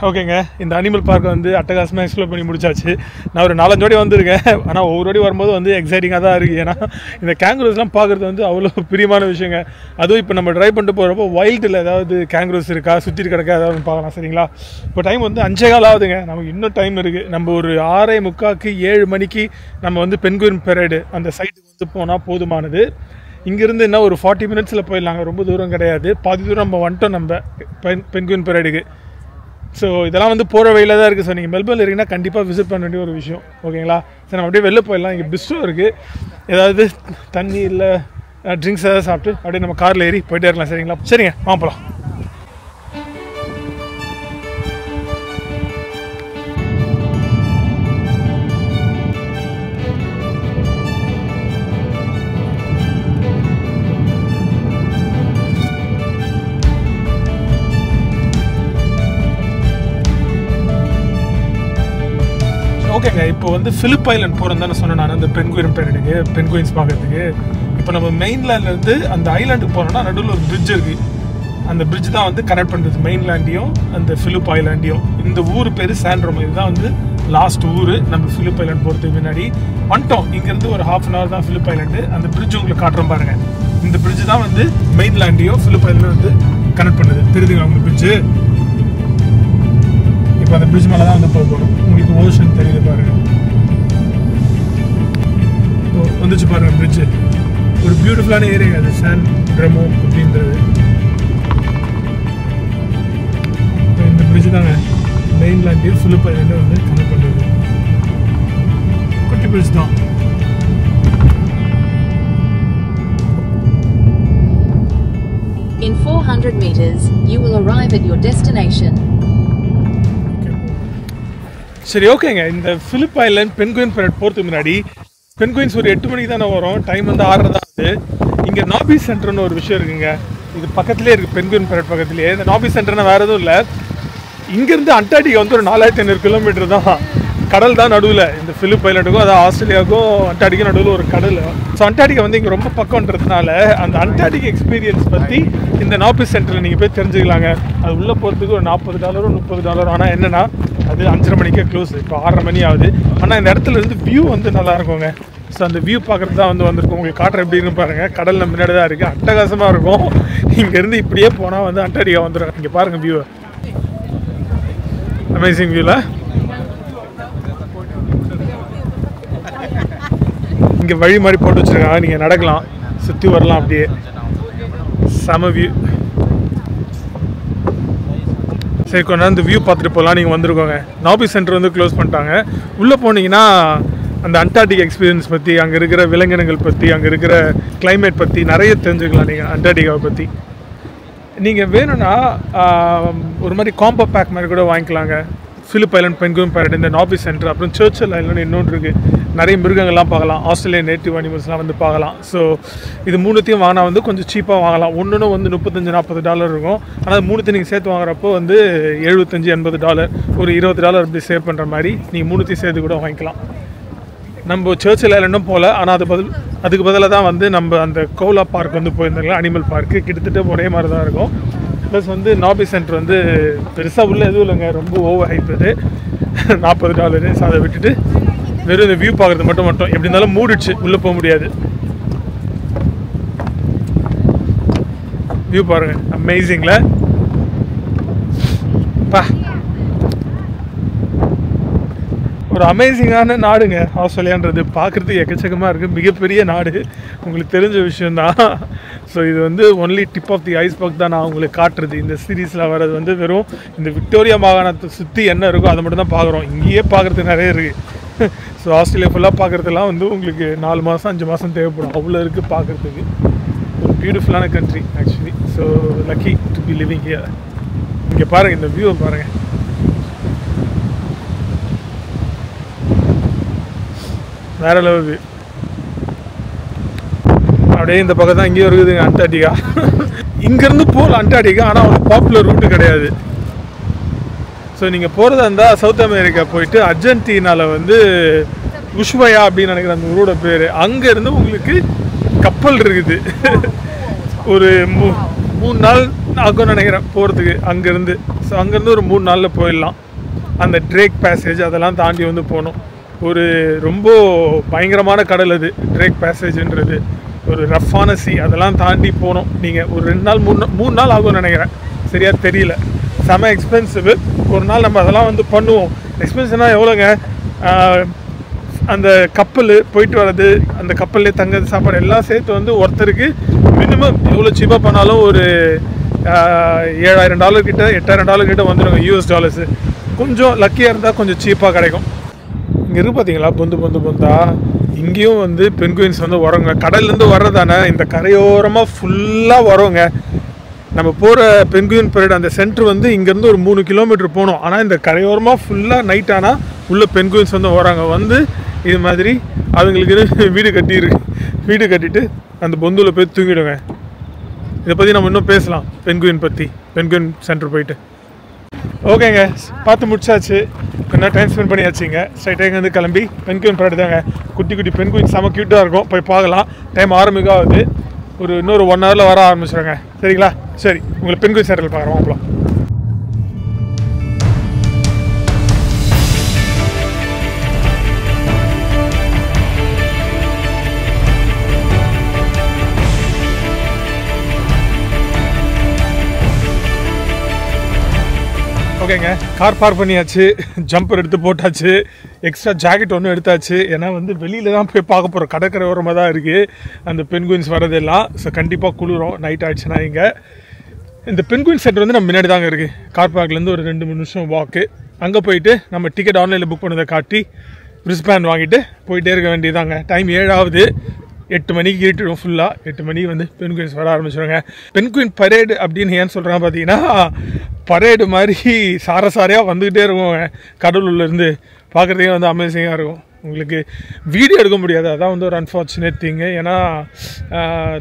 ஓகேங்க, இந்த அனிமல் பார்க்கை வந்து அட்டகாசமாக எக்ஸ்ப்ளோர் பண்ணி முடிச்சாச்சு. நான் ஒரு 4-5 வாட்டி வந்திருக்கேன். ஆனால் ஒவ்வொரு வாட்டி வரும்போது வந்து எக்ஸைட்டிங்காக தான் இருக்குது. ஏன்னா இந்த கேங்க்ரூஸ்லாம் பார்க்குறது வந்து அவ்வளோ பிரியமான விஷயங்க. அதுவும் இப்போ நம்ம ட்ரைவ் பண்ணிட்டு போகிறப்போ வைல்டில் ஏதாவது கேங்க்ரூஸ் இருக்கா, சுற்றி கிடக்கா, ஏதாவது பார்க்கலாம். சரிங்களா, இப்போ டைம் வந்து 5:15 ஆகுதுங்க. நமக்கு இன்னும் டைம் இருக்குது. நம்ம ஒரு 6:45க்கு 7 மணிக்கு நம்ம வந்து பென்குயின் பெரேடு அந்த சைட்டுக்கு வந்து போனால் போதுமானது. இங்கேருந்து என்ன ஒரு 40 மினிட்ஸில் போயிடலாங்க. ரொம்ப தூரம் கிடையாது, பாதி தூரம் நம்ம வந்துட்டோம் நம்ம பென்குயின் பெரேடுக்கு. ஸோ இதெல்லாம் வந்து போகிற வழியில் தான் இருக்குது. ஸோ நீங்கள் மெல்பர்னில் இருக்கீங்கன்னா கண்டிப்பாக விசிட் பண்ண வேண்டிய ஒரு விஷயம். ஓகேங்களா, சரி நம்ம அப்படியே வெளில போயிடலாம். இங்கே பிஸ்ட்ரோ இருக்குது. ஏதாவது தண்ணி இல்லை ட்ரிங்க்ஸ் ஏதாவது சாப்பிட்டு அப்படியே நம்ம காரில் ஏறி போயிட்டே இருக்கலாம். சரிங்களா, சரிங்க வாங்கலாம். ஓகேங்க, இப்போ வந்து ஃபிலிப் ஐலண்ட் போகிறேன் தானே சொன்னேன் நான். அந்த பென்குயின் பெரேடுக்கு, பென்குயின்ஸ் பார்க்கறதுக்கு. இப்போ நம்ம மெயின்லேண்ட்லேருந்து அந்த ஐலாண்டுக்கு போனோம்னா நடுவில் ஒரு பிரிட்ஜ் இருக்குது. அந்த பிரிட்ஜ் தான் வந்து கனெக்ட் பண்ணுறது மெயின்லேண்டையும் அந்த ஃபிலிப் ஐலாண்டையும். இந்த ஊர் பேர் சாண்ட்ரோமோ. இதுதான் வந்து லாஸ்ட் ஊர் நம்ம ஃபிலிப் ஐலாண்ட் போகிறதுக்கு முன்னாடி வந்துட்டோம். இங்கேருந்து ஒரு 1/2 hour தான் ஃபிலிப் ஐலாண்டு. அந்த பிரிட்ஜ் உங்களுக்கு காட்டுறோம் பாருங்க. இந்த பிரிட்ஜ் தான் வந்து மெயின்லேண்டையும் ஃபிலிப் ஐலாண்டையும் வந்து கனெக்ட் பண்ணுது. தெரியுதுங்களா உங்களுக்கு பிரிட்ஜு? இப்போ அந்த பிரிட்ஜ் மேலே தான் வந்து போகணும். உங்களுக்கு ஓஷன் தெரியுது பாருங்க. வந்துச்சு பாருங்க பிரிட்ஜு. ஒரு பியூட்டிஃபுல்லான ஏரியா அது சாண்ட்ரோமோ அப்படின்றது. இந்த பிரிட்ஜ் தாங்க மெயின்லேண்டையும் ஃபிலிப் ஐலாண்டையும் வந்து கனெக்ட் பண்ணுறது. குட்டி பிரிட்ஜ் தான். In 400 meters, you will arrive at your destination. சரி, ஓகேங்க. இந்த ஃபிலிப் ஐலாண்ட் பென்குயின் பரேட் போகிறதுக்கு முன்னாடி பென்குயின்ஸ் ஒரு 8 மணிக்கு தானே வரும். டைம் வந்து 6:30 தான் ஆகுது. இங்கே நாபி சென்டர்னு ஒரு விஷயம் இருக்குங்க. இது பக்கத்துலேயே இருக்குது, பென்குயின் பரேட் பக்கத்துலேயே. இந்த நாபி சென்டர்னா வேறு எதுவும் இல்லை. இங்கேருந்து அண்டார்டிகா வந்து ஒரு 4500 கிலோமீட்டர் தான். கடல் தான் நடுவில். இந்த ஃபிலிப் ஐலாண்டுக்கும் அதாவது ஆஸ்திரேலியாவுக்கும் அண்டார்டிகா நடுவில் ஒரு கடல். ஸோ அண்டார்டிகா வந்து இங்கே ரொம்ப பக்கம்ன்றதுனால அந்த அண்டார்டிக் எக்ஸ்பீரியன்ஸ் பற்றி இந்த நாபி சென்டரில் நீங்கள் போய் தெரிஞ்சுக்கலாங்க. அது உள்ளே போகிறதுக்கு ஒரு $40 $30. ஆனால் என்னென்னா அது 5:30 மணிக்கே க்ளோஸ். இப்போ 6:30 மணி ஆகுது. ஆனால் இந்த இடத்துல இருந்து வியூ வந்து நல்லா இருக்குங்க. ஸோ அந்த வியூ பார்க்குறது தான் வந்து வந்திருக்கும். உங்களுக்கு காட்டுற எப்படின்னு பாருங்கள். கடல் நம்ம முன்னாடி தான் இருக்குது. அட்டகாசமாக இருக்கும். இங்கேருந்து இப்படியே போனால் வந்து அண்டார்டிகா வந்துடும். இங்கே பாருங்கள் வியூவை. அமேசிங் வியூவில் இங்கே வழி மாதிரி போட்டு வச்சுருக்காங்க. நீங்கள் நடக்கலாம், சுற்றி வரலாம். அப்படியே செம வியூ. சரி, கொஞ்ச நேரம் இந்த வியூ பார்த்துட்டு போகலாம். நீங்கள் வந்துருக்கோங்க. நாபி சென்டர் வந்து க்ளோஸ் பண்ணிட்டாங்க. உள்ளே போனீங்கன்னா அந்த அண்டார்டிக் எக்ஸ்பீரியன்ஸ் பற்றி, அங்கே இருக்கிற விலங்கினங்கள் பற்றி, அங்கே இருக்கிற கிளைமேட் பற்றி நிறைய தெரிஞ்சுக்கலாம் நீங்கள் அண்டார்டிகாவை பற்றி. நீங்கள் வேணும்னா ஒரு மாதிரி காம்போ பேக் மாதிரி கூட வாங்கிக்கலாங்க. ஃபிலிப் ஐலாண்ட், பென்குயின் பரேட், இந்த நாபி சென்டர், அப்புறம் சர்ச்சில் ஐலாண்ட் இன்னொன்று இருக்குது. நிறைய மிருகங்கள்லாம் பார்க்கலாம். ஆஸ்திரேலியன் நேட்டிவ் அனிமல்ஸ்லாம் வந்து பார்க்கலாம். ஸோ இது மூணுத்தையும் வாங்கினா வந்து கொஞ்சம் சீப்பாக வாங்கலாம். ஒன்று வந்து $35-40 இருக்கும். ஆனால் மூணுத்தையும் நீங்கள் சேர்த்து வாங்குறப்போ வந்து $75-80, ஒரு $20 அப்படி சேவ் பண்ணுற மாதிரி நீங்கள் மூணுத்தையும் சேர்த்து கூட வாங்கிக்கலாம். நம்ம சர்ச்சில் ஐலாண்டும் போகல. ஆனால் அதுக்கு பதிலாக தான் வந்து நம்ம அந்த கோலா பார்க் வந்து போயிருந்தாங்களா, அனிமல் பார்க்கு. கிட்டத்தட்ட ஒரே மாதிரி தான் இருக்கும். ப்ளஸ் வந்து நாபி சென்டர் வந்து பெருசாக உள்ள எதுவும் இல்லைங்க. ரொம்ப ஓவர் ஹைப் இது. $40. ஸோ அதை விட்டுட்டு வெறும் இந்த வியூ பார்க்குறது மட்டும் எப்படி இருந்தாலும் மூடிடுச்சு, உள்ளே போக முடியாது. வியூ பாருங்கள், அமேசிங்கில். பா, ஒரு அமேசிங்கான நாடுங்க ஆஸ்திரேலியான்றது. பார்க்குறதுக்கு எக்கச்சக்கமாக இருக்குது. மிகப்பெரிய நாடு, உங்களுக்கு தெரிஞ்ச விஷயந்தான். ஸோ இது வந்து only tip of the iceberg தான் நான் உங்களுக்கு காட்டுறது. இந்த சீரீஸில் வர்றது வந்து வெறும் இந்த விக்டோரியா மாகாணத்தை சுற்றி என்ன இருக்கோ அதை மட்டும் தான் பார்க்குறோம். இங்கேயே பார்க்குறதுக்கு நிறைய இருக்குது. ஸோ ஆஸ்திரேலியா ஃபுல்லாக பார்க்குறதுலாம் வந்து உங்களுக்கு 4 மாதம் 5 மாதம் தேவைப்படும். அவ்வளோ இருக்குது பார்க்குறதுக்கு. ஒரு பியூட்டிஃபுல்லான country actually. So lucky to be living here. இங்கே பாருங்கள், இந்த வியூவை பாருங்கள். வேற லெவல் வியூ. அப்படியே இந்த பக்கம் தான் இங்கேயும் இருக்குதுங்க அண்டார்டிகா. இங்கேருந்து போகலாம் அண்டார்டிகா. ஆனால் அவ்வளோ பாப்புலர் ரூட்டு கிடையாது. ஸோ நீங்கள் போகிறதா இருந்தால் சவுத் அமெரிக்கா போயிட்டு அர்ஜென்டினாவில் வந்து உஷ்வயா அப்படின்னு நினைக்கிற அந்த ஊரோட பேர். அங்கேருந்து உங்களுக்கு கப்பல் இருக்குது. ஒரு 3 நாள் ஆகும்னு நினைக்கிறேன் போகிறதுக்கு அங்கேருந்து. ஸோ அங்கேருந்து ஒரு 3 நாளில் போயிடலாம். அந்த ட்ரேக் பேசேஜ் அதெல்லாம் தாண்டி வந்து போகணும். ஒரு ரொம்ப பயங்கரமான கடல் அது ட்ரேக் பேசேஜ்ன்றது. ஒரு ரஃப்பான சி, அதெல்லாம் தாண்டி போகணும். நீங்கள் ஒரு 2 நாள் 3 நாள் ஆகும்னு நினைக்கிறேன். சரியாக தெரியல. செம எக்ஸ்பென்சிவ். ஒரு நாள் நம்ம அதெல்லாம் வந்து பண்ணுவோம். எக்ஸ்பென்சிவ்னால் எவ்வளோங்க? அந்த கப்பல் போயிட்டு வர்றது, அந்த கப்பல்லே தங்கிறது, சாப்பாடு எல்லாம் சேர்த்து வந்து ஒருத்தருக்கு மினிமம் எவ்வளோ சீப்பாக பண்ணாலும் ஒரு $7,000 கிட்ட $8,000 கிட்ட வந்துடுங்க US. கொஞ்சம் லக்கியாக இருந்தால் கொஞ்சம் சீப்பாக கிடைக்கும். இங்கே இருக்குது பார்த்தீங்களா, பொந்தா இங்கேயும் வந்து பென்குயின்ஸ் வந்து வரோங்க. கடல்லேருந்து வர்றதானே இந்த கரையோரமாக ஃபுல்லாக வரோங்க. நம்ம போகிற பென்குயின் பரேட் அந்த சென்டர் வந்து இங்கேருந்து ஒரு 3 கிலோமீட்டர் போகணும். ஆனால் இந்த கரையோரமாக ஃபுல்லாக நைட் ஆனால் உள்ள பென்குயின்ஸ் வந்து வராங்க. வந்து இது மாதிரி அவங்களுக்கு வீடு கட்டிட்டு அந்த பொந்துவில் போய் தூங்கிடுங்க. இதை பற்றி நம்ம இன்னும் பேசலாம். பென்குயின் பற்றி, பென்குயின் சென்டர் போயிட்டு. ஓகேங்க, பார்த்து முடிச்சாச்சு. கொஞ்சம் டைம் ஸ்பெண்ட் பண்ணியாச்சுங்க. ஸ்ட்ரைட்டாக இங்கே வந்து கிளம்பி பென்குயின் ப்ராடக்ட் தாங்க. குட்டி குட்டி பென்குயின் செம க்யூட்டாக இருக்கும். போய் பார்க்கலாம். டைம் ஆரம்பிக்க ஆகுது. இன்னொரு 1 ஹவரில் வர ஆரம்பிச்சிடுங்க. சரிங்களா? சரி, உங்களை பென்குயின் சென்டரில் பார்க்குறோம். அவ்வளோ ஓகேங்க. கார் பார்க் பண்ணியாச்சு. ஜம்பர் எடுத்து போட்டாச்சு. எக்ஸ்ட்ரா ஜாக்கெட் ஒன்று எடுத்தாச்சு. ஏன்னா வந்து வெளியில் தான் போய் பார்க்க போகிறோம். கடற்கரை ஓரமாக தான் இருக்குது அந்த பென்குயின்ஸ் வரதெல்லாம். ஸோ கண்டிப்பாக குளிரும் நைட் ஆகிடுச்சுன்னா. இங்கே இந்த பென்குயின் சென்டர் வந்து நம்ம முன்னாடி தாங்க இருக்குது. கார் பார்க்லேருந்து ஒரு 2-3 நிமிஷம் வாக்கு. அங்கே போயிட்டு நம்ம டிக்கெட் ஆன்லைனில் புக் பண்ணதை காட்டி ரிஸ்பேண்ட் வாங்கிட்டு போயிட்டே இருக்க வேண்டியதாங்க. டைம் 7 ஆகுது. 8 மணிக்கு இருட்டிடும் ஃபுல்லாக. 8 மணிக்கு வந்து பென்குயின்ஸ் வர ஆரம்பிச்சிடுங்க. பென்குயின் பரேடு அப்படின்னு ஏன்னு சொல்கிறாங்க பார்த்தீங்கன்னா, பரேடு மாதிரி சாரையாக வந்துக்கிட்டே இருக்கும் கடலூர்லேருந்து. பார்க்குறதுக்கே வந்து அமேசிங்காக இருக்கும். உங்களுக்கு வீடியோ எடுக்க முடியாது, அதான் வந்து ஒரு அன்ஃபார்ச்சுனேட் திங்கு. ஏன்னா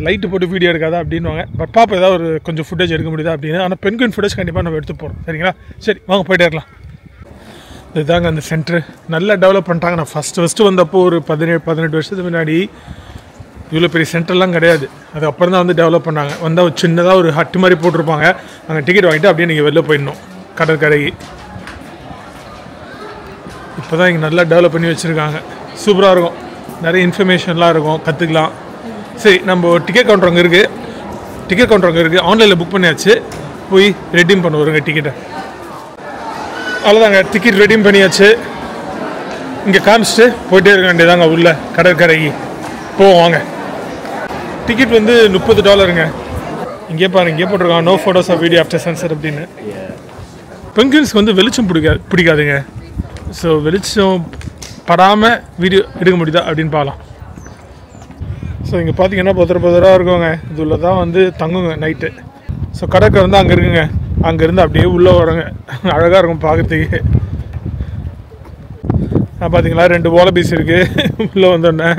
லைட்டு போட்டு வீடியோ எடுக்காதா அப்படின்வாங்க. பட் பாப்பா ஏதாவது ஒரு கொஞ்சம் ஃபுட்டேஜ் எடுக்க முடியுதா அப்படின்னு. ஆனால் பென்குயின் ஃபுட்டேஜ் கண்டிப்பாக நம்ம எடுத்து போகிறோம். சரிங்களா? சரி, வாங்க போயிட்டே இருக்கலாம். இதுதாங்க அந்த சென்ட்ரு. நல்லா டெவலப் பண்ணிட்டாங்க. நான் ஃபஸ்ட்டு வந்தப்போ ஒரு 17-18 வருஷத்துக்கு முன்னாடி இவ்வளோ பெரிய சென்டர்லாம் கிடையாது. அதுக்கப்புறம் தான் வந்து டெவலப் பண்ணாங்க. வந்தால் ஒரு சின்னதாக ஒரு ஹட்டு மாதிரி போட்டிருப்பாங்க. அங்கே டிக்கெட் வாங்கிட்டு அப்படியே நீங்கள் வெளில போயிடணும் கடற்கரைக்கு. இப்போ தான் இங்கே நல்லா டெவலப் பண்ணி வச்சுருக்காங்க. சூப்பராக இருக்கும். நிறைய இன்ஃபர்மேஷன்லாம் இருக்கும், கற்றுக்கலாம். சரி, நம்ம டிக்கெட் கவுண்டர் அங்கே இருக்குது. ஆன்லைனில் புக் பண்ணியாச்சு. போய் ரெடீம் பண்ண வருங்க டிக்கெட்டை. அவ்வளோதாங்க, டிக்கெட் ரெடீம் பண்ணியாச்சு. இங்கே காமிச்சிட்டு போயிட்டே இருக்க வேண்டியதாங்க உள்ள கடற்கரைக்கு. போவாங்க. டிக்கெட் வந்து $30ங்க. இங்கே பாருங்க, இங்கே போட்டிருக்காங்க no photos of video after sunset அப்படின்னு. பென்குயின்ஸ்க்கு வந்து வெளிச்சம் பிடிக்காதுங்க. ஸோ வெளிச்சம் படாமல் வீடியோ எடுக்க முடியுதா அப்படின்னு பார்க்கலாம். ஸோ இங்கே பார்த்தீங்கன்னா பொதராக இருக்குங்க. இதில் தான் வந்து தங்குங்க நைட்டு. ஸோ கடற்கரை வந்து அங்கே இருக்குங்க. அங்கேருந்து அப்படியே உள்ளே வரங்க. அழகாக இருக்கும் பார்க்குறதுக்கு. பார்த்தீங்களா 2 வாலபீஸ் இருக்குது. உள்ளே வந்தோடனே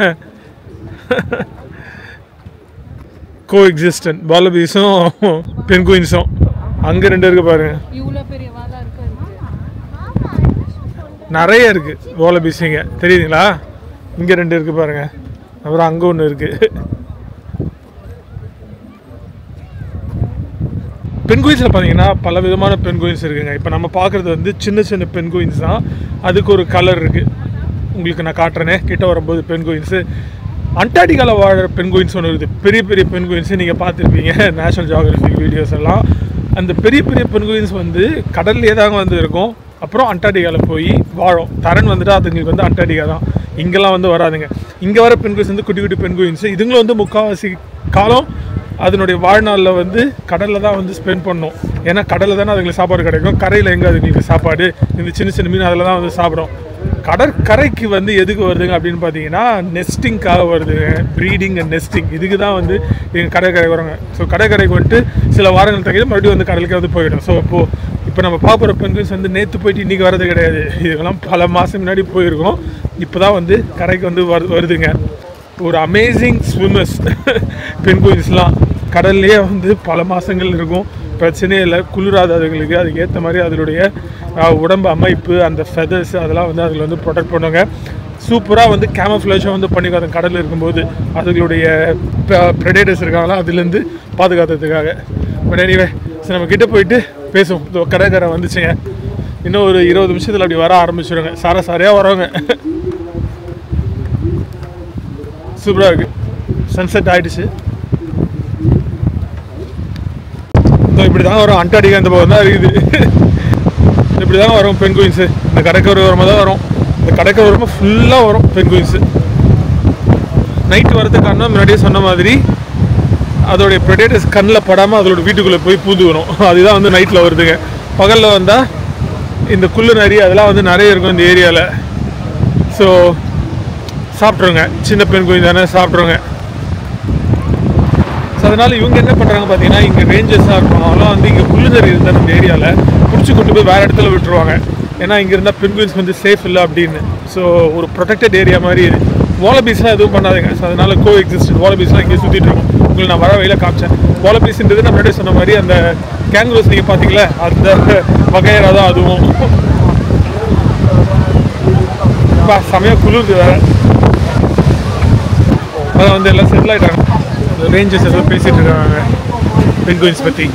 கோ எக்ஸிஸ்டன்ட் வாலபீஸும் பென்குயின்ஸும் அங்கே 2 இருக்குது பாருங்க. நிறைய இருக்குது வாலபீஸ். இங்கே தெரியுதுங்களா? இங்கே 2 இருக்குது பாருங்க. அப்புறம் அங்கே 1 இருக்குது. பென்குயின்ஸில் பார்த்தீங்கன்னா பல விதமான பென்குயின்ஸ் இருக்குங்க. இப்போ நம்ம பார்க்குறது வந்து சின்ன சின்ன பென்குயின்ஸ் தான். அதுக்கு ஒரு கலர் இருக்குது. உங்களுக்கு நான் காட்டுறேனே கிட்ட வரும்போது. பென்குயின்ஸு அண்டார்டிகாவில் வாழ பென்குயின்ஸ் ஒன்று இருக்குது. பெரிய பெரிய பென்குயின்ஸு நீங்கள் பார்த்துருப்பீங்க நேஷனல் ஜியோகிராஃபிக் வீடியோஸ் எல்லாம். அந்த பெரிய பெரிய பென்குயின்ஸ் வந்து கடல்லே தாங்க வந்து இருக்கும். அப்புறம் அண்டார்டிகாவில் போய் வாழும். தரன் வந்துட்டு அதுங்களுக்கு வந்து அண்டார்டிகா தான். இங்கெல்லாம் வந்து வராதுங்க. இங்கே வர பென்குயின்ஸ் வந்து குட்டி குட்டி பென்குயின்ஸு. இதுங்களும் வந்து முக்கால்வாசி காலம் அதனுடைய வாழ்நாளில் வந்து கடலில் தான் வந்து ஸ்பெண்ட் பண்ணணும். ஏன்னா கடலில் தானே அதுங்களுக்கு சாப்பாடு கிடைக்கும். கரையில் எங்கே அதுங்களுக்கு சாப்பாடு? இந்த சின்ன சின்ன மீன் அதில் தான் வந்து சாப்பிடும். கடற்கரைக்கு வந்து எதுக்கு வருதுங்க அப்படின்னு பார்த்தீங்கன்னா, நெஸ்டிங்காக வருதுங்க. ப்ரீடிங் அண்ட் நெஸ்டிங் இதுக்கு தான் வந்து எங்கள் கடற்கரை வராங்க. ஸோ கடற்கரைக்கு வந்துட்டு சில வாரங்கள் தங்கிட்டு மறுபடியும் வந்து கடலுக்கு வந்து போயிடும். ஸோ இப்போ நம்ம பார்க்குற பென்குயின்ஸ் வந்து நேற்று போயிட்டு இன்றைக்கி வரது கிடையாது. இதெல்லாம் பல மாதம் முன்னாடி போயிருக்கோம். இப்போ தான் வந்து கரைக்கு வந்து வருதுங்க. ஒரு அமேசிங் ஸ்விம்மர்ஸ் பென்குயின்ஸ்லாம். கடல்லையே வந்து பல மாதங்கள் இருக்கும். பிரச்சனையே இல்லை. குளிராது அதுங்களுக்கு. அதுக்கேற்ற மாதிரி அதனுடைய உடம்பு அமைப்பு, அந்த ஃபெதர்ஸ் அதெல்லாம் வந்து அதில் வந்து ப்ரொடெக்ட் பண்ணுவாங்க. சூப்பராக வந்து கேமஃப்ளேஷன் வந்து பண்ணிக்காது கடலில் இருக்கும்போது. அதுகளுடைய ப்ரெடேட்டர்ஸ் இருக்காங்களா அதுலேருந்து பாதுகாத்ததுக்காக. பட் எனிவே, சரி நம்ம கிட்டே போயிட்டு பேசுவோம். கடற்கரை வந்துச்சுங்க. இன்னும் ஒரு 20 நிமிஷத்தில் அப்படி வர ஆரம்பிச்சிடுங்க. சாரையாக வரவங்க. சூப்பராக இருக்குது. சன்செட் ஆகிடுச்சு. இப்படி தான் வரும். அண்டார்டிகா இந்த பக்கம் தான் இருக்குது. இப்படி தான் வரும் பென்குயின்ஸு. இந்த கடற்கரை ஓரமாக தான் வரும். இந்த கடற்கரை ஓரமாக ஃபுல்லாக வரும் பென்குயின்ஸு. நைட்டு வரதுக்கான முன்னாடியே சொன்ன மாதிரி அதோடைய ப்ரெடேட்டர்ஸ் கண்ணில் படாமல் அதோட வீட்டுக்குள்ளே போய் பூந்து வரும். அதுதான் வந்து நைட்டில் வருதுங்க. பகலில் வந்தால் இந்த குள்ளு நரி அதெல்லாம் வந்து நிறைய இருக்கும் இந்த ஏரியாவில். ஸோ சாப்பிட்ருங்க. சின்ன பென்குயின் தானே சாப்பிட்ருங்க. ஸோ அதனால் இவங்க என்ன பண்ணுறாங்க பார்த்தீங்கன்னா, இங்கே ரேஞ்சஸாக இருக்கும். அதெல்லாம் வந்து இங்கே புல்லுநரி இருந்தால் இந்த ஏரியாவில் பிடிச்சி கொண்டு போய் வேறு இடத்துல விட்டுருவாங்க. ஏன்னா இங்கே இருந்தால் பென்குயின்ஸ் வந்து சேஃப் இல்லை அப்படின்னு. ஸோ ஒரு ப்ரொடெக்டட் ஏரியா மாதிரி இது. வாலபீஸ்லாம் எதுவும் பண்ணாதுங்க. ஸோ அதனால் கோ எக்ஸிஸ்டன்ட் வாலபீஸ்லாம் இங்கே சுற்றிட்டு இருக்கும். உங்களுக்கு நான் வர வழியில் காமிச்சேன். வாலபீஸ்ன்றது நான் முன்னாடி சொன்ன மாதிரி அந்த கேங்குரூஸ் நீங்கள் பார்த்தீங்களா அந்த வகையராக தான் அதுவும். செமையாக குளிர்ந்து வேறு. அதான் வந்து எல்லாம் செட்டில் ஆகிட்டாங்க. ரேஞ்சஸ் எல்லாம் பேசிகிட்டு இருக்காங்க பென்குயின்ஸ் பற்றி.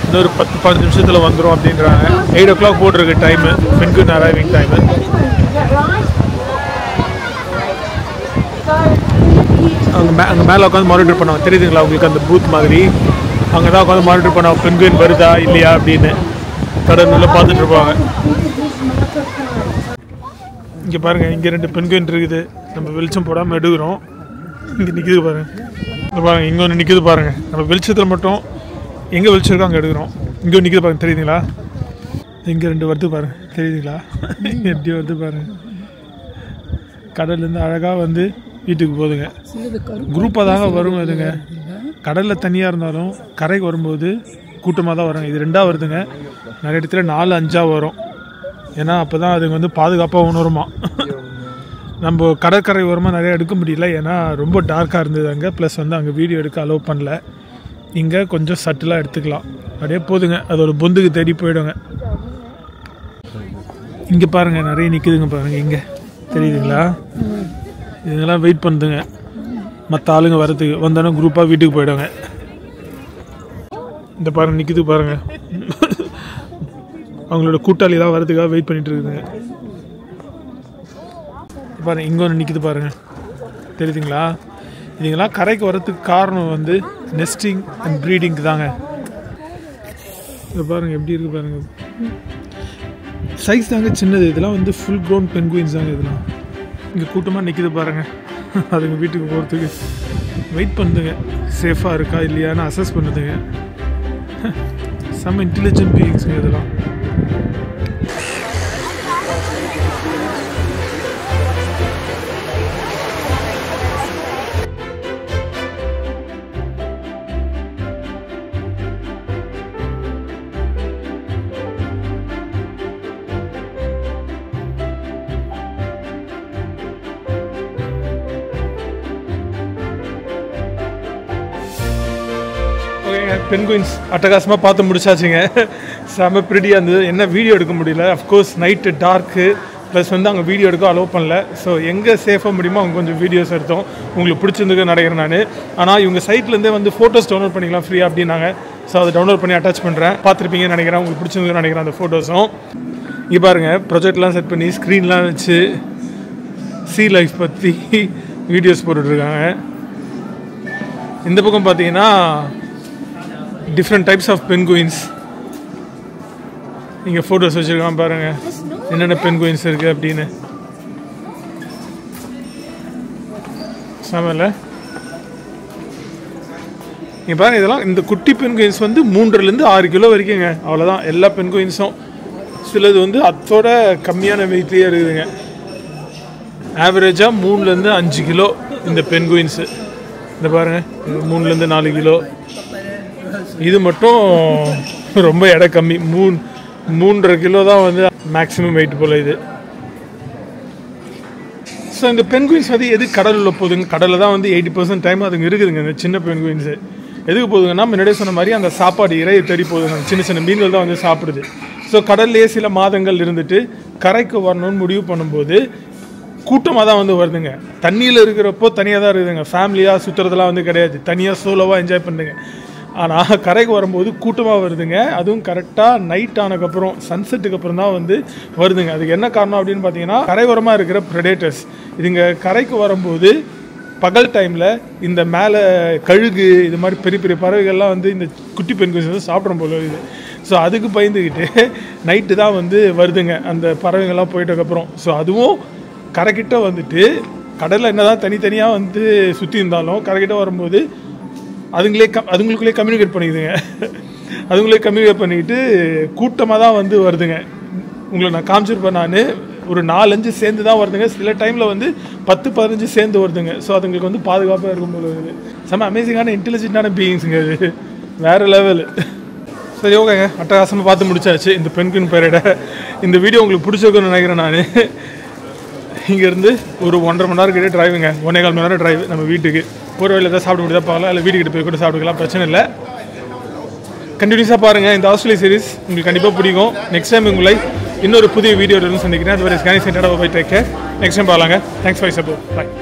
இன்னொரு 10-15 நிமிஷத்தில் வந்துடும் அப்படின்றாங்க. 8 o'clock போட்டிருக்கு டைமு, பென்குயின் அரைவிங் டைமு. அங்கே மேலே உட்காந்து மானிட்டர் பண்ணுவாங்க, தெரியுதுங்களா உங்களுக்கு அந்த பூத் மாதிரி? அங்கே தான் உட்காந்து மானிட்டர் பண்ணுவாங்க பென்குயின் வருதா இல்லையா அப்படின்னு. கடற்கரையில் பார்த்துட்டு இருப்பாங்க. இங்கே பாருங்கள், இங்கே 2 பென்குயின் இருக்குது. நம்ம வெளிச்சம் போடாமல் எடுக்கிறோம். இங்கே நிற்கிது பாருங்கள். இங்கே பாருங்கள், இங்கே ஒன்று நிற்கிது பாருங்கள். நம்ம வெளிச்சத்தில் மட்டும் எங்கே வெளிச்சம் இருக்கோ அங்கே எடுக்கிறோம். இங்கே ஒன்று நிற்கிது பாருங்கள், தெரியுதுங்களா? இங்கே 2 வருது பாருங்கள், தெரியுதுங்களா? எப்படி வருது பாருங்கள். கடல்லேருந்து அழகாக வந்து வீட்டுக்கு போகுதுங்க. குரூப்பாக தாங்க வரும் இதுங்க. கடலில் தனியாக இருந்தாலும் கரைக்கு வரும்போது கூட்டமாக தான் வருங்க. இது 2ஆக வருதுங்க. நிறைய இடத்துல 4-5 வரும். ஏன்னா அப்போ தான் அதுங்க வந்து பாதுகாப்பாக உணருமா. நம்ம கடற்கரை ஓரமாக நிறைய எடுக்க முடியல, ஏன்னா ரொம்ப டார்க்காக இருந்தது அங்கே. ப்ளஸ் வந்து அங்கே வீடியோ எடுக்க அலோவ் பண்ணல. இங்கே கொஞ்சம் சட்டிலாக எடுத்துக்கலாம். அப்படியே போதுங்க, அதோட பொந்துக்கு தேடி போயிடுங்க. இங்கே பாருங்கள், நிறைய நிற்குதுங்க பாருங்கள். இங்கே தெரியுதுங்களா? இதுங்கெல்லாம் வெயிட் பண்ணுதுங்க மற்ற ஆளுங்க வரத்துக்கு. வந்தாலும் குரூப்பாக வீட்டுக்கு போயிடுங்க. இந்த பாருங்கள் நிற்குது பாருங்கள். அவங்களோட கூட்டாளி தான் வரதுக்காக வெயிட் பண்ணிட்டு இருக்குதுங்க. பாருங்கள், இங்கே ஒன்று நிற்கிது பாருங்கள், தெரியுதுங்களா? இதுங்கெல்லாம் கரைக்கு வரதுக்கு காரணம் வந்து நெஸ்டிங் அண்ட் ப்ரீடிங்க்கு தாங்க. இதை பாருங்கள் எப்படி இருக்குது பாருங்கள். சைஸ் தாங்க சின்னது. இதெல்லாம் வந்து ஃபுல் க்ரோன் பென்குயின்ஸ் தாங்க இதெல்லாம். இங்கே கூட்டமாக நிற்கிது பாருங்கள். அதுங்க வீட்டுக்கு போகிறதுக்கு வெயிட் பண்ணுதுங்க. சேஃபாக இருக்கா இல்லையான்னு அசஸ் பண்ணுதுங்க. செம்ம இன்டெலிஜென்ட் பீயிங்ஸுங்க இதெல்லாம். பென்குயின்ஸ் அட்டகாசமாக பார்த்து முடிச்சாச்சுங்க. செம்ம ப்ரிட்டியாக இருந்தது. என்ன வீடியோ எடுக்க முடியல, அஃப்கோர்ஸ் நைட்டு டார்க்கு, ப்ளஸ் வந்து அங்கே வீடியோ எடுக்க அலோவ் பண்ணல. ஸோ எங்கே சேஃபாக முடியுமோ அவங்க கொஞ்சம் வீடியோஸ் எடுத்தோம். உங்களுக்கு பிடிச்சிருந்துக்கு நினைக்கிறேன் நான். ஆனால் இவங்க சைட்லேருந்தே வந்து ஃபோட்டோஸ் டவுன்லோட் பண்ணிக்கலாம் ஃப்ரீயாக அப்படின்னாங்க. ஸோ அதை டவுன்லோட் பண்ணி அட்டாச் பண்ணுறேன். பார்த்துருப்பீங்கன்னு நினைக்கிறேன். உங்களுக்கு பிடிச்சிருந்துன்னு நினைக்கிறேன் அந்த ஃபோட்டோஸும். இங்கே பாருங்கள், ப்ரொஜெக்ட்லாம் செட் பண்ணி ஸ்க்ரீன்லாம் வச்சு சீ லைஃப் பற்றி வீடியோஸ் போட்டுட்ருக்காங்க. இந்த பக்கம் பார்த்தீங்கன்னா டிஃப்ரெண்ட் டைப்ஸ் ஆஃப் பென்குயின்ஸ். இங்கே ஃபோட்டோஸ் வச்சுருக்கான் பாருங்கள், என்னென்ன பென்குயின்ஸ் இருக்குது அப்படின்னு. சாமல இங்கே பாருங்கள், இதெல்லாம் இந்த குட்டி பென்குயின்ஸ் வந்து 3 to 6 கிலோ வரைக்குங்க. அவ்வளோதான் எல்லா பென்குயின்ஸும். சிலது வந்து அதோட கம்மியான வெயிட்லேயே இருக்குதுங்க. ஆவரேஜாக 3 to 5 கிலோ இந்த பென்குயின்ஸு. இந்த பாருங்கள், 3 to 4 கிலோ. இது மட்டும் ரொம்ப எடை கம்மி, 3.5 கிலோ தான் வந்து மேக்ஸிமம் வெயிட் போல் இது. ஸோ இந்த பென்குயின்ஸ் வந்து எது கடலில் போகுதுங்க? கடலில் தான் வந்து 80% டைம் அதுங்க இருக்குதுங்க. இந்த சின்ன பென்குயின்ஸு எதுக்கு போகுதுங்கன்னா, முன்னாடியே சொன்ன மாதிரி அந்த சாப்பாடு இறையை தேடி போகுதுங்க. சின்ன சின்ன மீன்கள் தான் வந்து சாப்பிடுது. ஸோ கடல்லையே சில மாதங்கள் இருந்துட்டு கரைக்கு வரணும்னு முடிவு பண்ணும்போது கூட்டமாக தான் வந்து வருதுங்க. தண்ணியில் இருக்கிறப்போ தனியாக தான் இருக்குதுங்க. ஃபேமிலியாக சுற்றுறதுலாம் வந்து கிடையாது. தனியாக சோலோவாக என்ஜாய் பண்ணுங்க. ஆனால் கரைக்கு வரும்போது கூட்டமாக வருதுங்க. அதுவும் கரெக்டாக நைட் ஆனதுக்கப்புறம், சன்செட்டுக்கு அப்புறம் தான் வந்து வருதுங்க. அதுக்கு என்ன காரணம் அப்படின்னு பார்த்தீங்கன்னா, கரையோரமாக இருக்கிற ப்ரெடேட்டர்ஸ் இதுங்க கரைக்கு வரும்போது பகல் டைமில் இந்த மேலே கழுகு இது மாதிரி பெரிய பெரிய பறவைகள்லாம் வந்து இந்த குட்டி பென்குயின்ஸ் வந்து சாப்பிட்ற போல இருக்குது. ஸோ அதுக்கு பயந்துக்கிட்டு நைட்டு தான் வந்து வருதுங்க அந்த பறவைகள்லாம் போயிட்டதுக்கப்புறம். ஸோ அதுவும் கரைக்கிட்ட வந்துட்டு கடலில் என்ன தான் தனித்தனியாக வந்து சுற்றி இருந்தாலும் கரைக்கிட்ட வரும்போது அதுங்களுக்குள்ளே கம்யூனிகேட் பண்ணிக்குதுங்க. அதுங்களே கம்யூனிகேட் பண்ணிக்கிட்டு கூட்டமாக தான் வந்து வருதுங்க. உங்களுக்கு நான் காமிச்சிருப்பேன். நான் ஒரு 4-5 சேர்ந்து தான் வருதுங்க. சில டைமில் வந்து 10-15 சேர்ந்து வருதுங்க. ஸோ அதுங்களுக்கு வந்து பாதுகாப்பாக இருக்கும் போது வருது. செம்ம அமேசிங்கான இன்டெலிஜென்ட்டான பீயிங்ஸுங்க அது, வேறு லெவலு. சரி, ஓகேங்க, அட்டகாசமாக பார்த்து முடிச்சாச்சு இந்த பென்குயின் பேரடை. இந்த வீடியோ உங்களுக்கு பிடிச்சிருக்குன்னு நினைக்கிறேன். நான் இங்கேருந்து ஒரு 1.5 மணி நேரம் கிட்டே டிரைவுங்க, 1.25 மணி நேரம் டிரைவ் நம்ம வீட்டுக்கு. போகிற வழியில் ஏதாவது சாப்பிட முடியாத பார்க்கலாம், இல்லை வீட்டுக்கிட்ட போய் கூட சாப்பிட்டுக்கலாம், பிரச்சனை இல்லை. கண்டினியூஸாக பாருங்கள், இந்த ஆஸ்திரேலியா சீரிஸ் உங்களுக்கு கண்டிப்பாக பிடிக்கும். நெக்ஸ்ட் டைம் உங்களை இன்னொரு புதிய வீடியோவில் சந்திக்கிறேன். அதுவரை ஸ்கேனிங் சென்டராக போய் டேக் கேர். நெக்ஸ்ட் டைம் பார்க்கலாங்க. Thanks for support. பாய்.